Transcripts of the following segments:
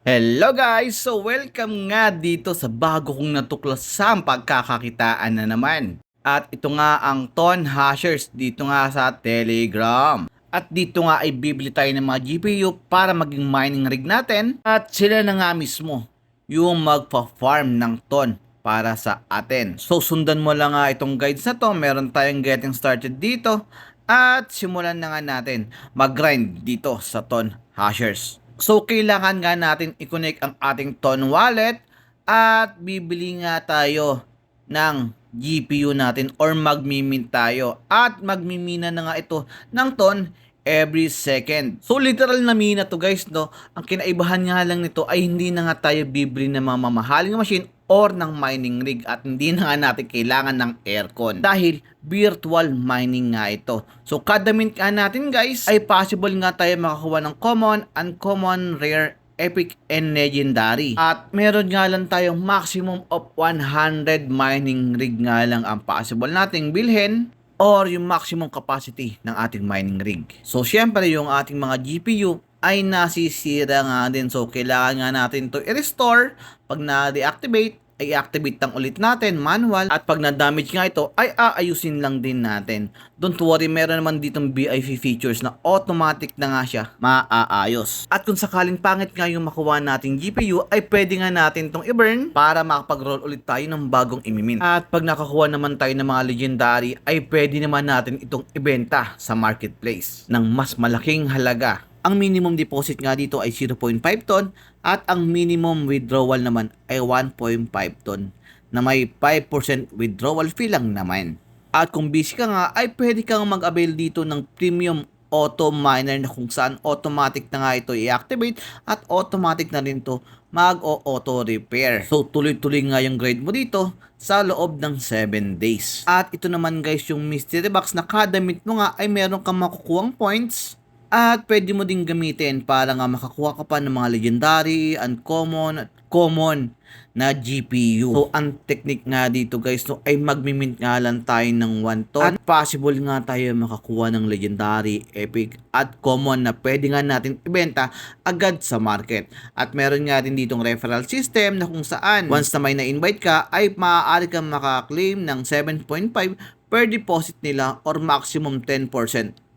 Hello guys! So welcome nga dito sa bago kong natuklasan pagkakakitaan na naman. At ito nga ang Ton Hashers dito nga sa Telegram. At dito nga ay bibili tayo ng mga GPU para maging mining rig natin. At sila na nga mismo yung magpa-farm ng Ton para sa atin. So sundan mo lang nga itong guides na to. Meron tayong getting started dito. At simulan na nga natin mag-grind dito sa Ton Hashers. So, kailangan nga natin i-connect ang ating Ton wallet at bibili nga tayo ng GPU natin or magmimint tayo. At magmimina na nga ito ng Ton every second. So, literal na mina to guys, no? Ang kinaibahan nga lang nito ay hindi na nga tayo bibili ng mga mamahaling machine or ng mining rig at hindi na nga natin kailangan ng aircon dahil virtual mining nga ito. So kada mint nga natin guys ay possible nga tayo makakuha ng common, uncommon, rare, epic, and legendary. At meron nga lang tayong maximum of 100 mining rig nga lang ang possible nating bilhin or yung maximum capacity ng ating mining rig. So syempre yung ating mga GPU ay nasisira nga din. So, kailangan nga natin to i-restore. Pag na-deactivate, ay i-activate lang ulit natin, manual. At pag na-damage nga ito, ay aayusin lang din natin. Don't worry, meron naman ditong BIV features na automatic na nga siya maaayos. At kung sakaling pangit nga yung makuha nating GPU, ay pwede nga natin tong i-burn para makapag-roll ulit tayo ng bagong imimint. At pag nakakuha naman tayo ng mga legendary, ay pwede naman natin itong ibenta sa marketplace ng mas malaking halaga. Ang minimum deposit nga dito ay 0.5 ton at ang minimum withdrawal naman ay 1.5 ton na may 5% withdrawal fee lang naman. At kung busy ka nga ay pwede kang mag-avail dito ng premium auto miner na kung saan automatic na nga ito i-activate at automatic na rin to mag-auto repair. So tuloy-tuloy nga yung grade mo dito sa loob ng 7 days. At ito naman guys yung mystery box na kada mint mo nga ay meron kang makukuhang points. At pwede mo din gamitin para nga makakuha ka pa ng mga legendary, uncommon, at common na GPU. So, ang technique nga dito guys, no, ay magmimint nga lang tayo ng 1 ton. At possible nga tayo makakuha ng legendary, epic, at common na pwede nga natin ibenta agad sa market. At meron nga din ditong referral system na kung saan once na may na-invite ka, ay maaari kang makaklaim ng 7.5 per deposit nila or maximum 10%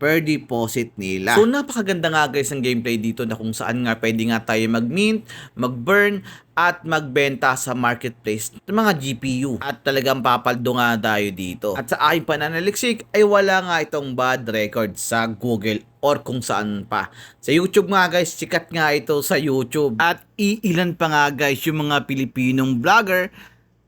per deposit nila. So napakaganda nga guys ang gameplay dito na kung saan nga pwede nga tayo mag-mint, mag-burn at magbenta sa marketplace ng mga GPU. At talagang papaldo nga tayo dito. At sa aking pananaliksik ay wala nga itong bad record sa Google or kung saan pa. Sa YouTube nga guys, sikat nga ito sa YouTube. At iilan pa nga guys yung mga Pilipinong vlogger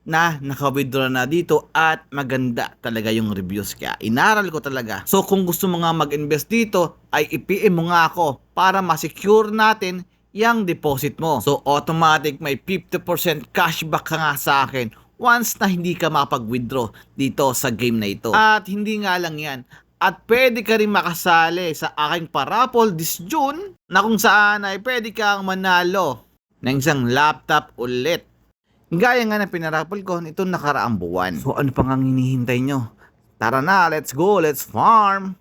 na naka-withdraw na dito at maganda talaga yung reviews kaya inaral ko talaga. So kung gusto mo nga mag-invest dito ay i-PM mo nga ako para ma-secure natin yung deposit mo. So automatic may 50% cashback ka nga sa akin once na hindi ka makapag-withdraw dito sa game na ito. At hindi nga lang yan. At pwede ka rin makasali sa aking parapol this June na kung saan ay pwede kang manalo ng isang laptop ulit. Gaya nga na pinarapol ko nitong nakaraang buwan. So ano pang ang hinihintay nyo? Tara na, let's go, let's farm!